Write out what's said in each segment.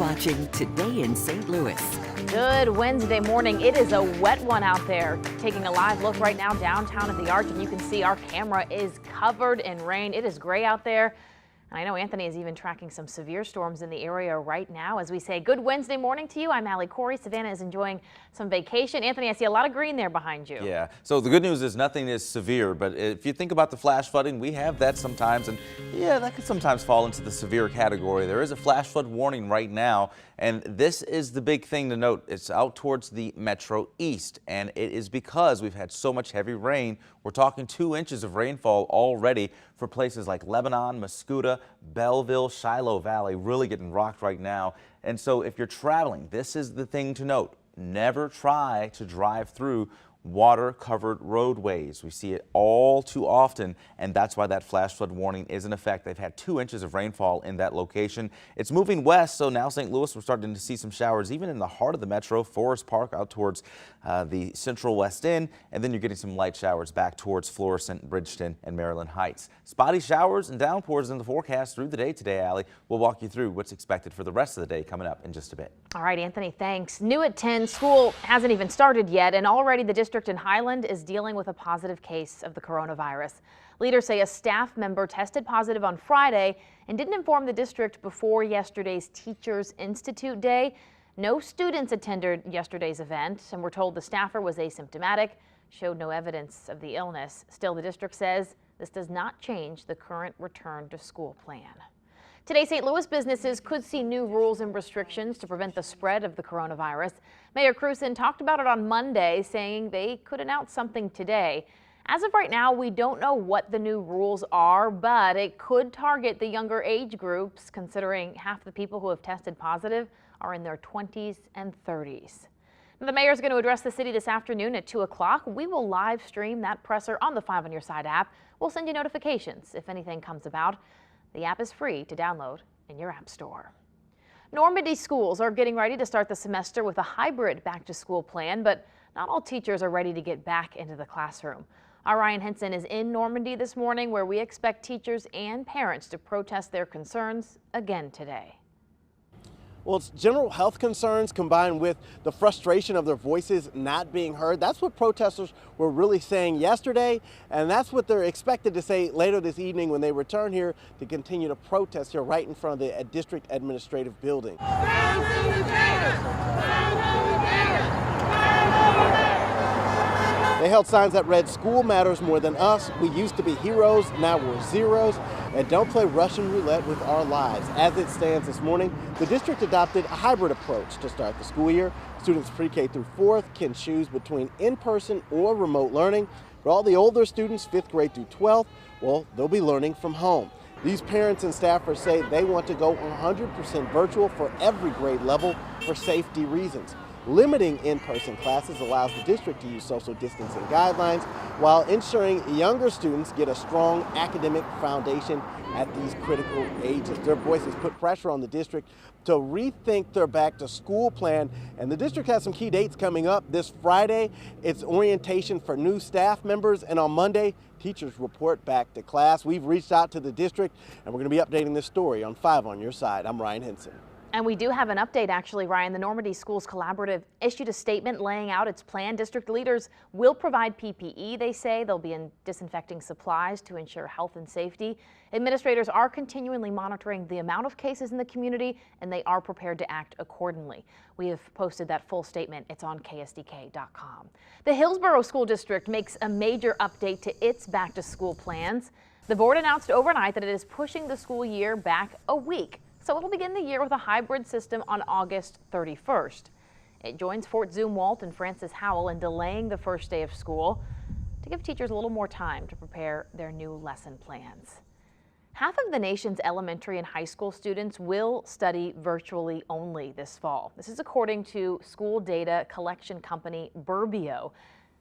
watching Today in St. Louis. Good Wednesday morning. It is a wet one out there. Taking a live look right now downtown at the Arch, and you can see our camera is covered in rain. It is gray out there. And I know Anthony is even tracking some severe storms in the area right now. As we say good Wednesday morning to you, I'm Allie Corey. Savannah is enjoying some vacation. Anthony, I see a lot of green there behind you. Yeah, so the good news is nothing is severe, but if you think about the flash flooding, we have that sometimes, and yeah, that could sometimes fall into the severe category. There is a flash flood warning right now, and this is the big thing to note. It's out towards the Metro East, and it is because we've had so much heavy rain. We're talking 2 inches of rainfall already for places like Lebanon, Mascoutah, Belleville, Shiloh Valley, really getting rocked right now. And so if you're traveling, this is the thing to note. Never try to drive through water-covered roadways. We see it all too often, and that's why that flash flood warning is in effect. They've had 2 inches of rainfall in that location. It's moving west, so now St. Louis, we're starting to see some showers even in the heart of the metro, Forest Park out towards the Central West End, and then you're getting some light showers back towards Florissant, Bridgeton, and Maryland Heights. Spotty showers and downpours in the forecast through the day today, Allie. We'll walk you through what's expected for the rest of the day coming up in just a bit. All right, Anthony, thanks. New at 10, school hasn't even started yet, and already the district in Highland is dealing with a positive case of the coronavirus. Leaders say a staff member tested positive on Friday and didn't inform the district before yesterday's Teachers Institute Day. No students attended yesterday's event, and we're told the staffer was asymptomatic, showed no evidence of the illness. Still, the district says this does not change the current return to school plan. Today, St. Louis businesses could see new rules and restrictions to prevent the spread of the coronavirus. Mayor Krewson talked about it on Monday, saying they could announce something today. As of right now, we don't know what the new rules are, but it could target the younger age groups, considering half the people who have tested positive are in their 20s and 30s. Now, the mayor is going to address the city this afternoon at 2 o'clock. We will live stream that presser on the 5 on Your Side app. We'll send you notifications if anything comes about. The app is free to download in your app store. Normandy schools are getting ready to start the semester with a hybrid back-to-school plan, but not all teachers are ready to get back into the classroom. Our Ryan Henson is in Normandy this morning, where we expect teachers and parents to protest their concerns again today. Well, it's general health concerns combined with the frustration of their voices not being heard. That's what protesters were really saying yesterday, and that's what they're expected to say later this evening when they return here to continue to protest here right in front of the district administrative building. They held signs that read, "School matters more than us. We used to be heroes, now we're zeros. And don't play Russian roulette with our lives." As it stands this morning, the district adopted a hybrid approach to start the school year. Students pre-K through 4th can choose between in-person or remote learning. But all the older students, 5th grade through 12th, well, they'll be learning from home. These parents and staffers say they want to go 100% virtual for every grade level for safety reasons. Limiting in-person classes allows the district to use social distancing guidelines while ensuring younger students get a strong academic foundation at these critical ages. Their voices put pressure on the district to rethink their back-to-school plan, and the district has some key dates coming up. This Friday, it's orientation for new staff members, and on Monday, teachers report back to class. We've reached out to the district, and we're going to be updating this story on 5 on Your Side. I'm Ryan Henson. And we do have an update, actually, Ryan. The Normandy Schools Collaborative issued a statement laying out its plan. District leaders will provide PPE, they say. They'll be in disinfecting supplies to ensure health and safety. Administrators are continually monitoring the amount of cases in the community, and they are prepared to act accordingly. We have posted that full statement. It's on KSDK.com. The Hillsborough School District makes a major update to its back-to-school plans. The board announced overnight that it is pushing the school year back a week. So it'll begin the year with a hybrid system on August 31st. It joins Fort Zumwalt and Francis Howell in delaying the first day of school to give teachers a little more time to prepare their new lesson plans. Half of the nation's elementary and high school students will study virtually only this fall. This is according to school data collection company Burbio.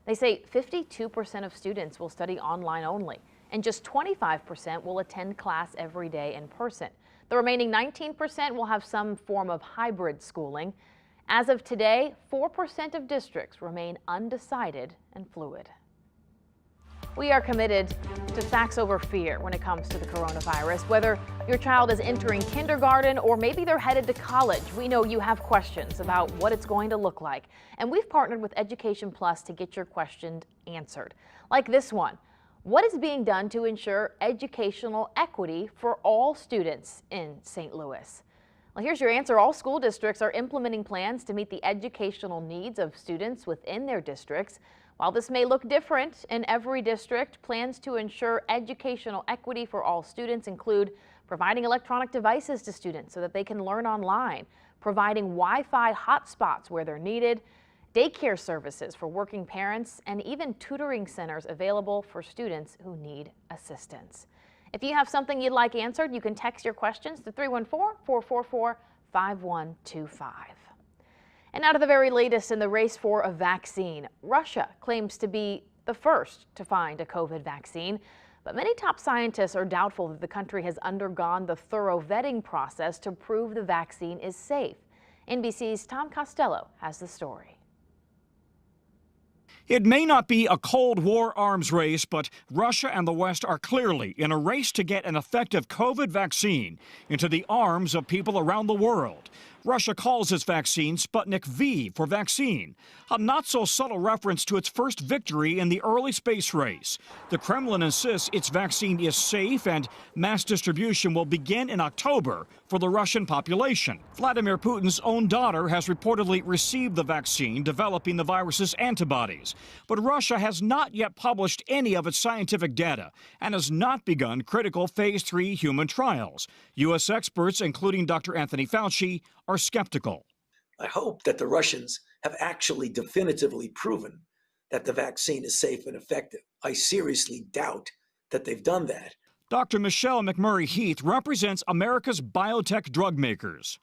They say 52% of students will study online only, and just 25% will attend class every day in person. The remaining 19% will have some form of hybrid schooling. As of today, 4% of districts remain undecided and fluid. We are committed to facts over fear when it comes to the coronavirus. Whether your child is entering kindergarten or maybe they're headed to college, we know you have questions about what it's going to look like. And we've partnered with Education Plus to get your questions answered. Like this one. What is being done to ensure educational equity for all students in St. Louis? Well, here's your answer. All school districts are implementing plans to meet the educational needs of students within their districts. While this may look different in every district, plans to ensure educational equity for all students include providing electronic devices to students so that they can learn online, providing Wi-Fi hotspots where they're needed, daycare services for working parents, and even tutoring centers available for students who need assistance. If you have something you'd like answered, you can text your questions to 314-444-5125. And now to the very latest in the race for a vaccine. Russia claims to be the first to find a COVID vaccine, but many top scientists are doubtful that the country has undergone the thorough vetting process to prove the vaccine is safe. NBC's Tom Costello has the story. It may not be a Cold War arms race, but Russia and the West are clearly in a race to get an effective COVID vaccine into the arms of people around the world. Russia calls its vaccine Sputnik V for vaccine, a not-so-subtle reference to its first victory in the early space race. The Kremlin insists its vaccine is safe and mass distribution will begin in October for the Russian population. Vladimir Putin's own daughter has reportedly received the vaccine, developing the virus's antibodies. But Russia has not yet published any of its scientific data and has not begun critical phase 3 human trials. U.S. experts, including Dr. Anthony Fauci, are skeptical. I hope that the Russians have actually definitively proven that the vaccine is safe and effective. I seriously doubt that they've done that. Dr. Michelle McMurray Heath represents America's biotech drug makers.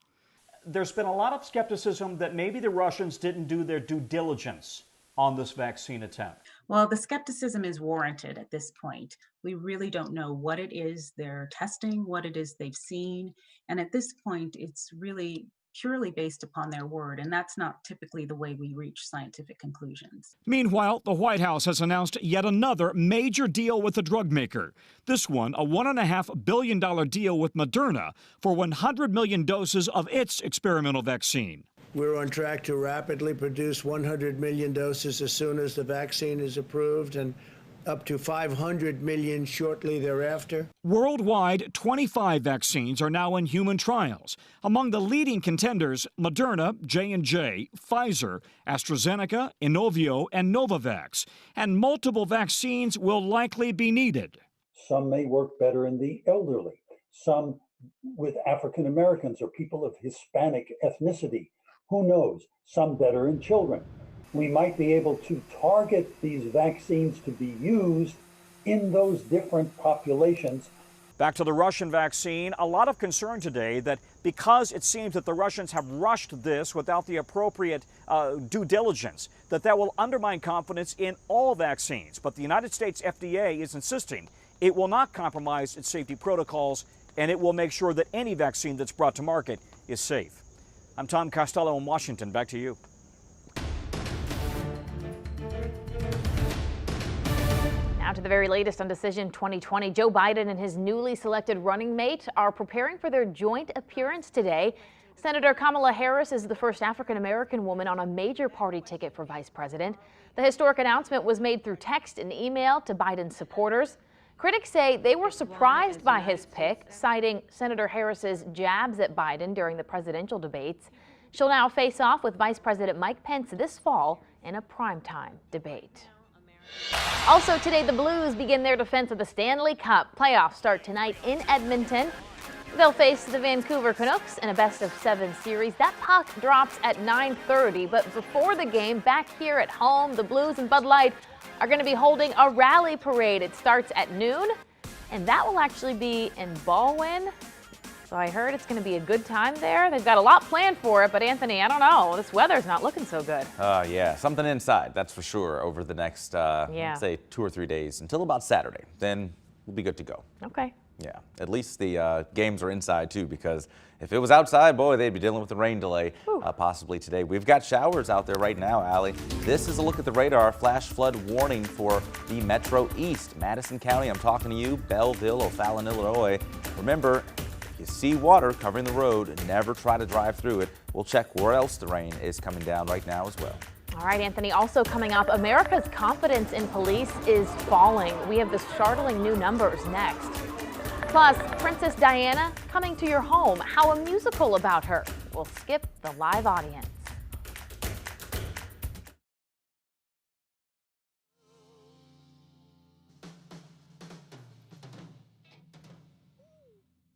There's been a lot of skepticism that maybe the Russians didn't do their due diligence on this vaccine attempt. Well, the skepticism is warranted at this point. We really don't know what it is they're testing, what it is they've seen. And at this point, it's really purely based upon their word, and that's not typically the way we reach scientific conclusions. Meanwhile, the White House has announced yet another major deal with the drug maker. This one, a $1.5 billion deal with Moderna for 100 million doses of its experimental vaccine. We're on track to rapidly produce 100 million doses as soon as the vaccine is approved, and up to 500 million shortly thereafter. Worldwide, 25 vaccines are now in human trials. Among the leading contenders, Moderna, J&J, Pfizer, AstraZeneca, Inovio, and Novavax. And multiple vaccines will likely be needed. Some may work better in the elderly, some with African Americans or people of Hispanic ethnicity. Who knows? Some better in children. We might be able to target these vaccines to be used in those different populations. Back to the Russian vaccine, a lot of concern today that because it seems that the Russians have rushed this without the appropriate due diligence, that will undermine confidence in all vaccines. But the United States FDA is insisting it will not compromise its safety protocols, and it will make sure that any vaccine that's brought to market is safe. I'm Tom Costello in Washington. Back to you. Now to the very latest on Decision 2020. Joe Biden and his newly selected running mate are preparing for their joint appearance today. Senator Kamala Harris is the first African-American woman on a major party ticket for vice president. The historic announcement was made through text and email to Biden's supporters. Critics say they were surprised by his pick, citing Senator Harris's jabs at Biden during the presidential debates. She'll now face off with Vice President Mike Pence this fall in a primetime debate. Also today, the Blues begin their defense of the Stanley Cup. Playoffs start tonight in Edmonton. They'll face the Vancouver Canucks in a best-of-7 series. That puck drops at 9:30, but before the game, back here at home, the Blues and Bud Light are going to be holding a rally parade. It starts at noon, and that will actually be in Baldwin. So I heard it's going to be a good time there. They've got a lot planned for it, but Anthony, I don't know. This weather's not looking so good. Yeah, something inside, that's for sure, over the next, say, 2 or 3 days until about Saturday. Then we'll be good to go. Okay. Yeah, at least the games are inside too, because if it was outside, boy, they'd be dealing with the rain delay possibly today. We've got showers out there right now, Allie. This is a look at the radar. Flash flood warning for the Metro East, Madison County. I'm talking to you, Belleville, O'Fallon, Illinois. Remember, if you see water covering the road, never try to drive through it. We'll check where else the rain is coming down right now as well. All right, Anthony, also coming up, America's confidence in police is falling. We have the startling new numbers next. Plus, Princess Diana coming to your home. How a musical about her. We'll skip the live audience.